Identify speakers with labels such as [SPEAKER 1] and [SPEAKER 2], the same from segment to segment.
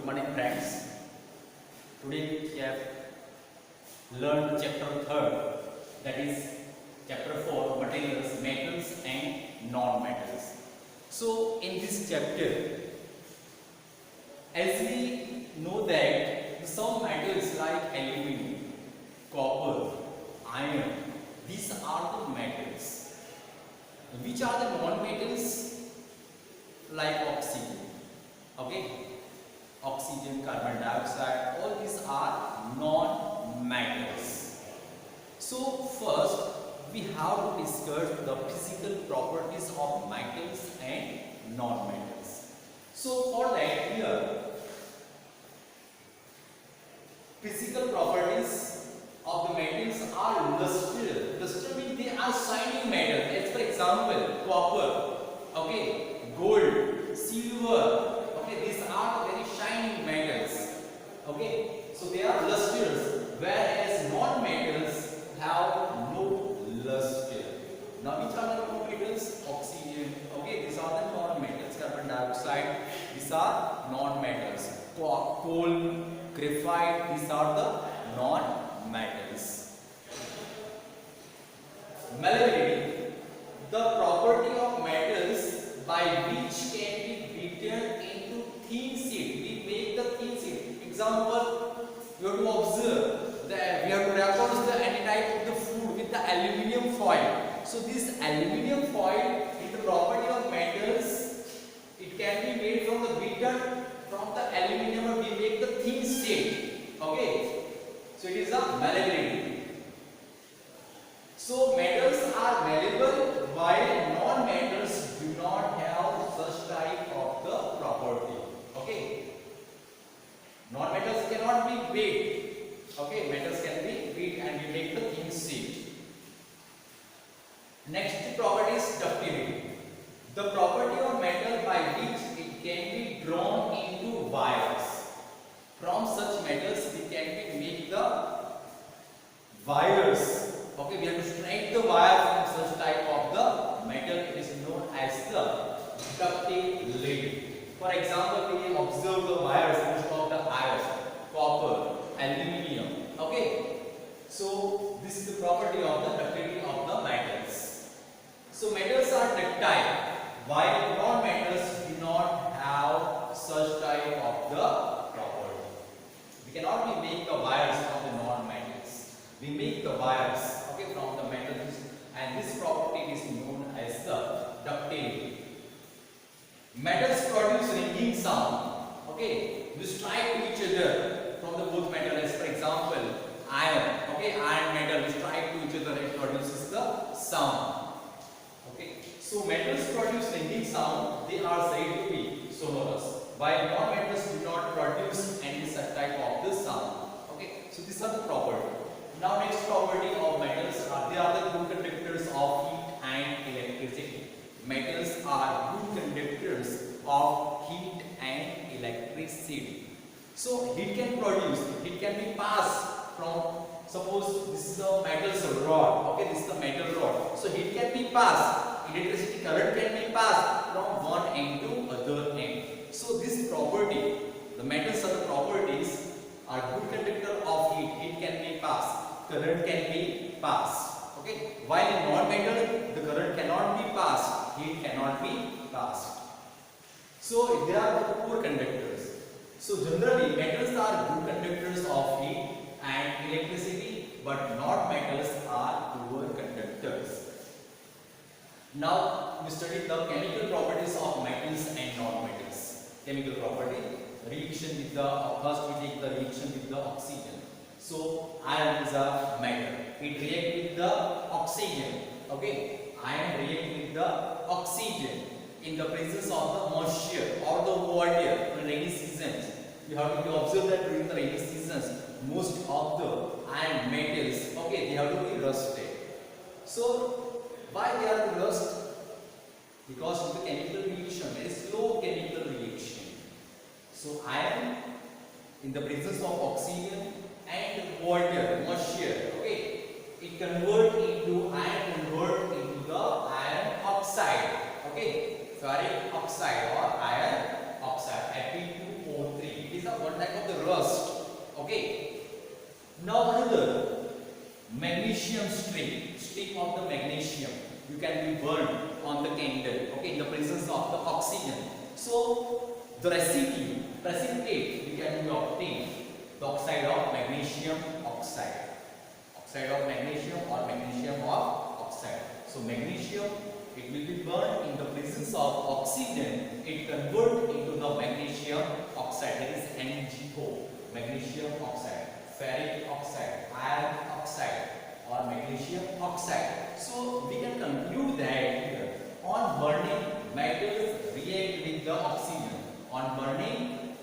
[SPEAKER 1] Good morning, friends. Today we have learned chapter 3rd, that is chapter 4, materials, metals and non-metals. So in this chapter, as we know that some metals like aluminum, copper, iron, these are the metals. Which are the non-metals? Like oxygen, okay? Oxygen, carbon dioxide, all these are non-metals. So first we have to discuss the physical properties of metals and non-metals. So for that here, physical properties of the metals are luster. Luster means they are shining metals. As for example, copper, okay, gold, silver. Okay, these are very shining metals. Okay, so they are lusters, whereas non-metals have no luster. Now, which are the non-metals? Oxygen. Okay, these are the non-metals. Carbon dioxide. These are non-metals. Coal, graphite. These are the non-metals. Malleability, the property of metals by which can be beaten into thin sheet. We make the thin sheet. Example, you have to observe that we have to record any type of the food with the aluminium foil. So this aluminium foil is the property of metals. It can be made from the beaten from the aluminium, or we make the thin sheet. Okay, so it is a malleability. So metals are malleable while non-metals do not have such type of the property. Okay, non-metals cannot be beat. Okay, metals can be beat and we make the thin sheet. Next property is ductility. The property of metal by which it can be drawn into wires. From such metals we can make the wires. Okay, we have to strike the wire from such type of the metal. It is known as the ductility. For example, we observe the wires, most of the iron, copper, aluminium. Okay, so this is the property of the ductility of the metals. So metals are ductile, while non-metals do not have such type of the property. We cannot make the wires from the non-metals. We make the wires, okay, from the metals, and this property is known as the ductility. Metals produce ringing sound. Okay, we strike to each other from the both metals. For example, iron. Okay, iron metal, we strike to each other, it produces the sound. Okay, so metals produce ringing sound. They are said to be sonorous, while non-metals do not produce any such type of the sound. Okay, so these are the properties. Now next property of metals are they are the good conductors of heat and electricity. Metals are good conductors of heat and electricity. So heat can be passed from, suppose this is the metal's rod. Okay, this is the metal rod. So heat can be passed. Electricity current can be passed from one end to other end. So this property, the metals are the properties are good conductor of heat. Heat can be passed. Current can be passed. Okay, while in non-metal the current cannot be passed, heat cannot be passed. So they are the poor conductors. So generally metals are good conductors of heat and electricity, but non-metals are poor conductors. Now we study the chemical properties of metals and non-metals. Chemical property, reaction with the first we take the reaction with the oxygen. So iron is a metal. It reacts with the oxygen. Okay, iron reacts with the oxygen in the presence of the moisture or the water in rainy seasons. You have to observe that during the rainy seasons, most of the iron metals, okay, they have to be rusted. So why they are to rust? Because of the chemical reaction, very slow chemical reaction. So iron in the presence of oxygen and water, moisture, okay, it convert into the iron oxide, okay, ferric oxide or iron oxide, Fe2O3. It is a stick of the magnesium you can be burned on the candle, okay, in the presence of the oxygen. So the precipitate we can obtain the oxide of magnesium oxide, oxide of magnesium or magnesium of oxide. So magnesium, it will be burned in the presence of oxygen, it converts into the magnesium oxide, that is MgO, magnesium oxide, ferric oxide, iron oxide or magnesium oxide. So we can conclude that here, on burning, metals react with the oxygen. On burning,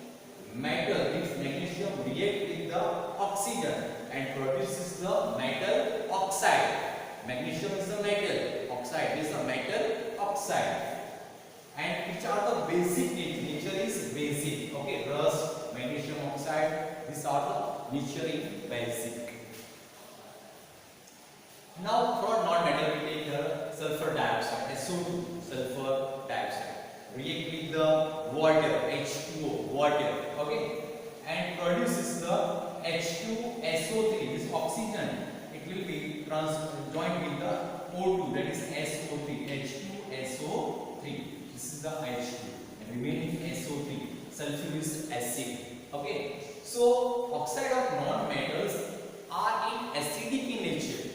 [SPEAKER 1] metal, this magnesium react with the oxygen and produces the metal oxide. Magnesium is a metal, oxide is a metal oxide. And which are the basic nature is basic. Okay, rust, magnesium oxide, these are the nature in basic. Now for non-metal we take the sulfur dioxide, SO2, sulfur dioxide, react with the water, H2O, water, okay, and produces the H2SO3, this oxygen, it will be joined with the O2, that is SO3, H2SO3, this is the H2, and remaining SO3, sulfurous acid, okay. So oxide of non-metals are in acidic in nature.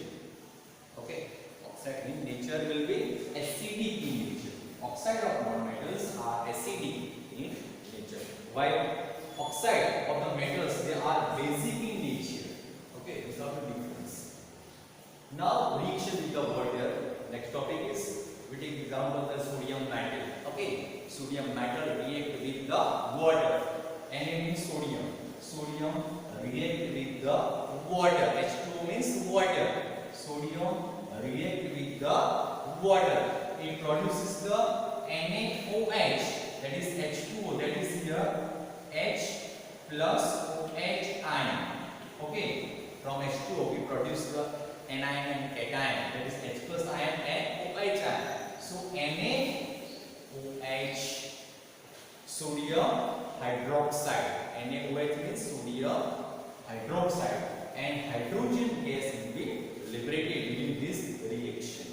[SPEAKER 1] Okay, oxide in nature will be acidic in nature. Oxide of non-metals are acidic in nature, while oxide of the metals, they are basic in nature. Okay, these are the difference. Now reaction with the water. Next topic is, we take example the sodium metal. Okay, sodium metal react with the water. Na means sodium. Sodium react with the water. H2O means water. Sodium react with the water. It produces the NaOH, that is H2O, that is here H plus OH ion. Okay, from H2O we produce the anion and cation, that is H plus ion and OH ion. So NaOH, sodium hydroxide. NaOH means sodium hydroxide, and hydrogen gas will be liberated during this reaction.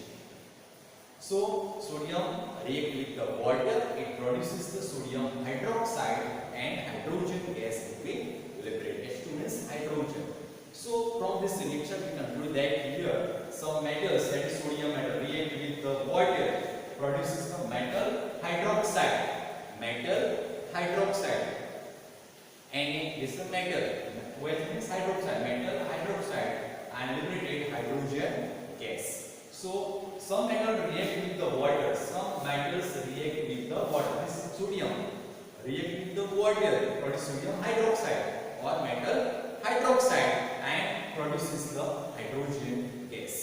[SPEAKER 1] So sodium react with the water, it produces the sodium hydroxide and hydrogen gas will be liberated. H2 means hydrogen. So from this reaction we conclude that here some metals, that is sodium metal, react with the water, produces the metal hydroxide. Metal hydroxide. Na is the metal. OH means hydroxide. Metal hydroxide and liberated hydrogen gas. So some metals react with the water, some metals react with the water. This is sodium react with the water, produce sodium hydroxide or metal hydroxide and produces the hydrogen gas.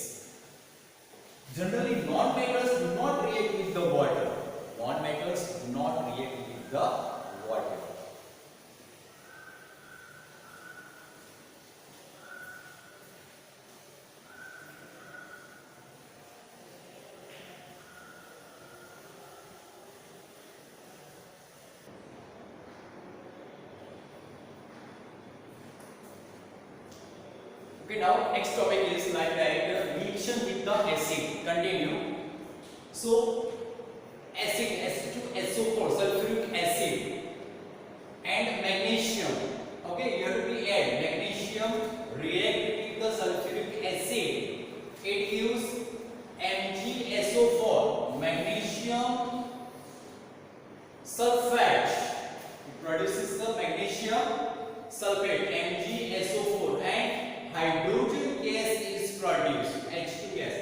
[SPEAKER 1] Generally non-metals do not react with the water. Non-metals do not react with the water. Okay, now next topic is like that reaction with the acid. Continue. So acid, H2SO4, sulfuric acid and magnesium. Okay, you have to add magnesium react with the sulfuric acid. It gives MgSO4, magnesium sulfate. It produces the magnesium sulfate, MgSO4, and hydrogen gas is produced, H2 gas.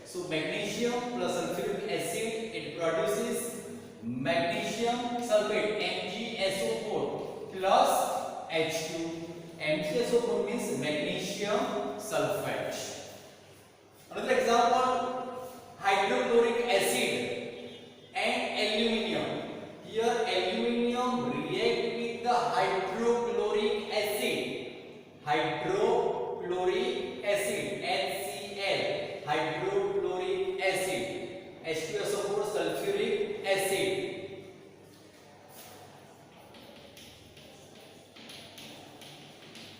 [SPEAKER 1] So magnesium plus sulfuric acid, it produces magnesium sulfate, MgSO4 plus H2. MgSO4 means magnesium sulfate. Another example, hydrochloric acid and aluminium. Here aluminium react with the hydrochloric acid. Hydrochloric acid, HCl, hydrochloric acid, H2SO4, sulfuric acid.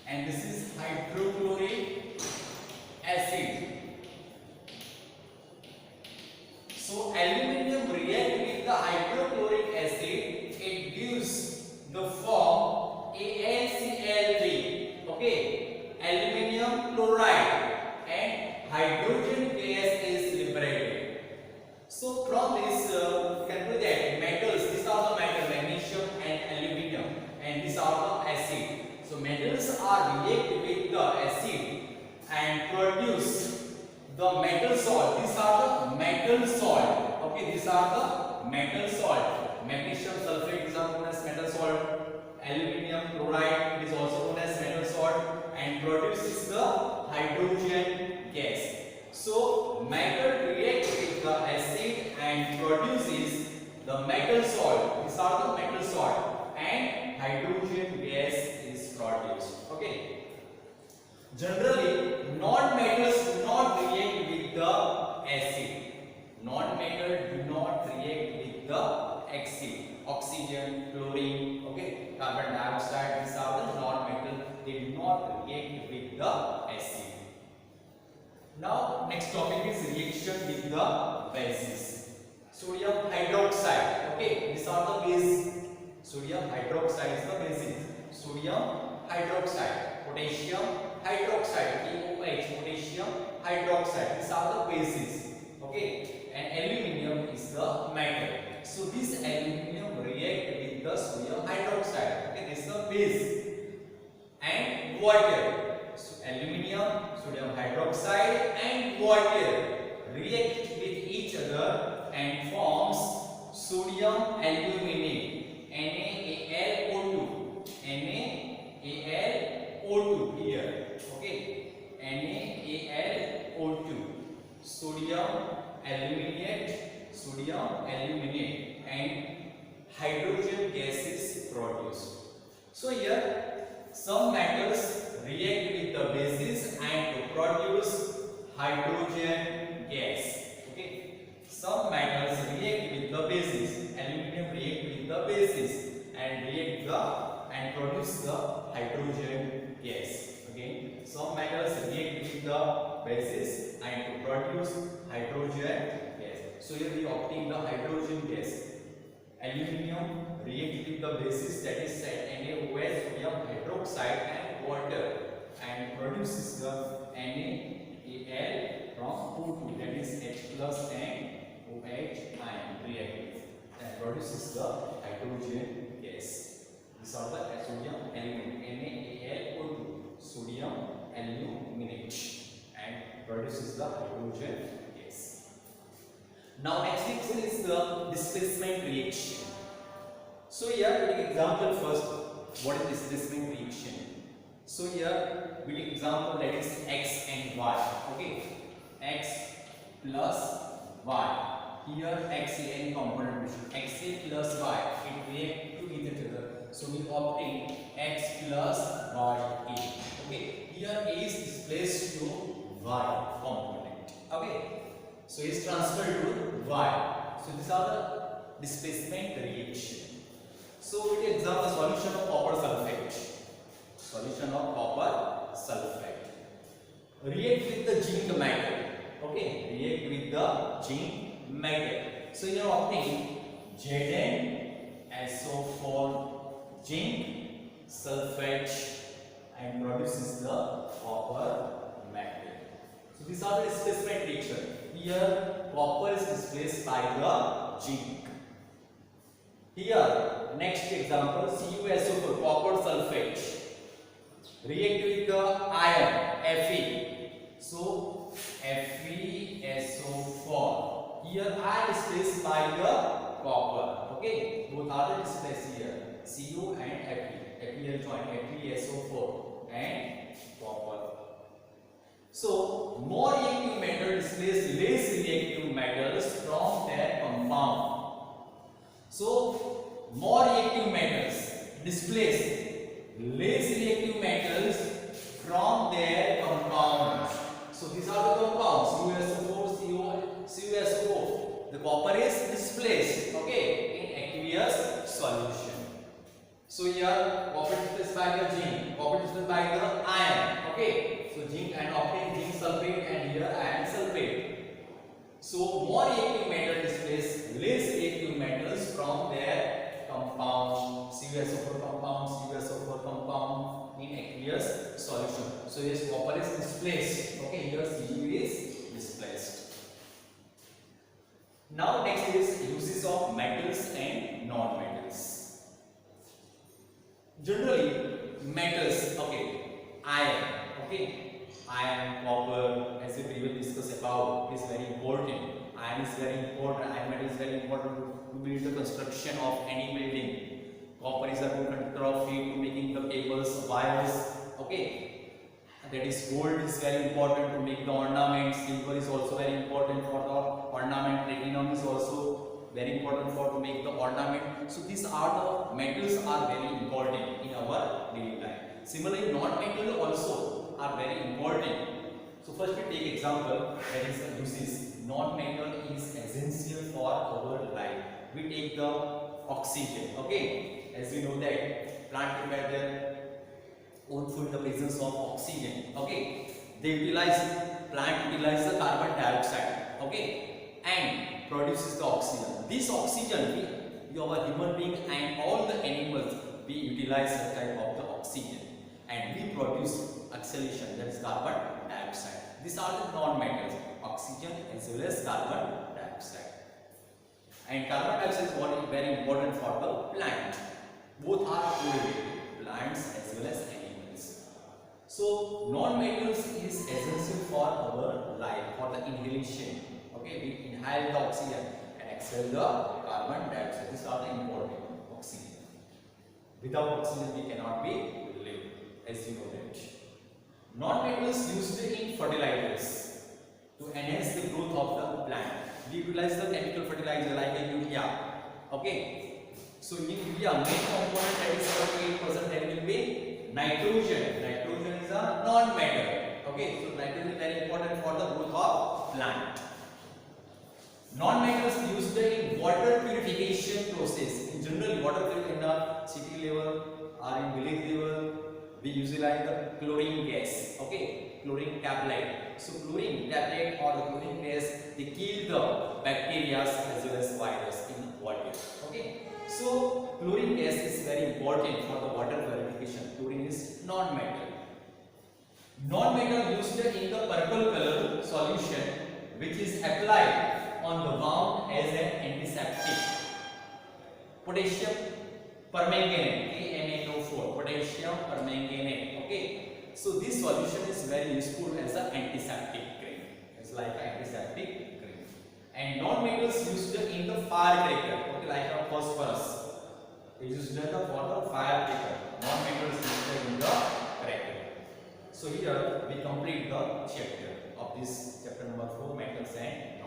[SPEAKER 1] And this is hydrochloric acid. So aluminum react with the hydrochloric acid, it gives the form AlCl3. Okay, aluminium chloride and hydrogen gas is liberated. So from this you can put that metals, these are the metals, magnesium and aluminum, and these are the acid. So metals are react with the acid and produce the metal salt. These are the metal salt. Okay, these are the metal salt. Magnesium sulfate is known as metal salt. Aluminium chloride is also known as metal salt and produces the hydrogen gas. So metal reacts with the acid and produces the metal salt. These are the metal salt and hydrogen gas is produced. Okay. Generally, non-metals do not react with the acid. Non-metals do not react with the acid. Oxygen, chlorine, okay, carbon dioxide, these are the non-metals. They do not react with the acid. Now, next topic is reaction with the bases. Sodium hydroxide, okay, these are the bases. Sodium hydroxide is the basis. Sodium hydroxide, potassium hydroxide, POH, potassium hydroxide, these are the bases. Okay, and aluminium is the metal. So this aluminium react with the sodium hydroxide. Okay, this is the base. And water. So aluminium, sodium hydroxide and water react with each other and forms sodium aluminate, NaAlO2. NaAlO2 here. Okay, NaAlO2. Sodium aluminate and hydrogen gas is produced. So here some metals react with the bases and to produce hydrogen gas. Okay, some metals react with the bases. Aluminium react with the bases and produce the hydrogen gas. Okay, some metals react with the bases and to produce hydrogen gas. So here we obtain the hydrogen gas. Aluminium react with the bases, that is NaOH, sodium hydroxide and water, and produces the NaAl from O2, that is H plus and OH ion reactive, and produces the hydrogen gas. These are the sodium aluminate, NaAlO2, sodium aluminate, and produces the hydrogen gas. Now next reaction is the displacement reaction. So here we take example first. What is displacement reaction? So here we take example, that is X and Y. Okay, X plus Y. Here X is any component. Xa plus Y, it react to each other. So we obtain X plus Ya. Okay, here A is displaced to Y component. Okay. So it is transferred to Y. So these are the displacement reaction. So we take example, solution of copper sulfate. Solution of copper sulfate. React with the zinc metal. Okay, react with the zinc metal. So you obtain ZnSO4 zinc sulfate and produces the copper metal. So these are the displacement reaction. Here copper is displaced by the zinc. Here next example, CuSO4 copper sulfate react with the iron Fe. So FeSO4. Here iron is displaced by the copper. Okay, both are displaced here. Cu and Fe. Fe join FeSO4 and copper. So, more reactive metals displace less reactive metals from their compound. So, more reactive metals displace less reactive metals from their compounds. So, these are the compounds CuSO4, CuSO4. The copper is displaced, okay, in aqueous solution. So, here copper is displaced by the zinc, copper is displaced by the iron, okay. So zinc and obtain zinc sulfate and here iron sulfate. So more reactive metal displays less reactive metals from their compound, CuSO4 compound, CuSO4 compound in aqueous solution. So yes, copper is displaced. Okay, here Cu is displaced. Now next is uses of metals and non-metals. Generally, metals, okay, iron, okay, iron, copper, as we previously discussed about, is very important. Iron is very important. Iron metal is very important to build the construction of any building. Copper is a good conductor of heat to making the cables, wires. Okay, that is gold is very important to make the ornament. Silver is also very important for the ornament. Platinum is also very important for to make the ornament. So these are the metals are very important in our daily life. Similarly, non-metal also are very important. So first we take example, that is the uses. Non-metal is essential for our life. We take the oxygen. Okay, as we know that plant prepare their own food in the presence of oxygen. Okay, plant utilize the carbon dioxide. Okay, and produces the oxygen. This oxygen, we our human being and all the animals, we utilize such type of the oxygen, and we produce exhalation, that is carbon dioxide. These are the non-metals, oxygen as well as carbon dioxide. And carbon dioxide is very important for the plant. Both are correlated, plants as well as animals. So non-metals is essential for our life, for the inhalation. Okay, we inhale the oxygen and exhale the carbon dioxide. These are the important oxygen. Without oxygen we cannot be live, as you know that. Non-metals used in fertilizers to enhance the growth of the plant. We utilize the chemical fertilizer like a urea. Okay, so in urea main component, that is 48%, that will be nitrogen. Nitrogen is a non-metal. Okay, so nitrogen is very important for the growth of plant. Non-metals used in water purification process. In general, water purification in the city level or in village level, we utilize the chlorine gas. Okay, chlorine tablet. So chlorine tablet or the chlorine gas, they kill the bacteria as well as virus in water. Okay, so chlorine gas is very important for the water purification. Chlorine is non-metal. Non-metal used in the purple color solution, which is applied on the wound as an antiseptic. Potassium permanganate, KMnO4, potassium permanganate. Okay, so this solution is very useful as an antiseptic cream. It's like an antiseptic cream. And non-metals used in the firecracker, okay, like a phosphorus. It is used for the firecracker. Non-metals used in the cracker. So here we complete the chapter of this chapter number 4, metals and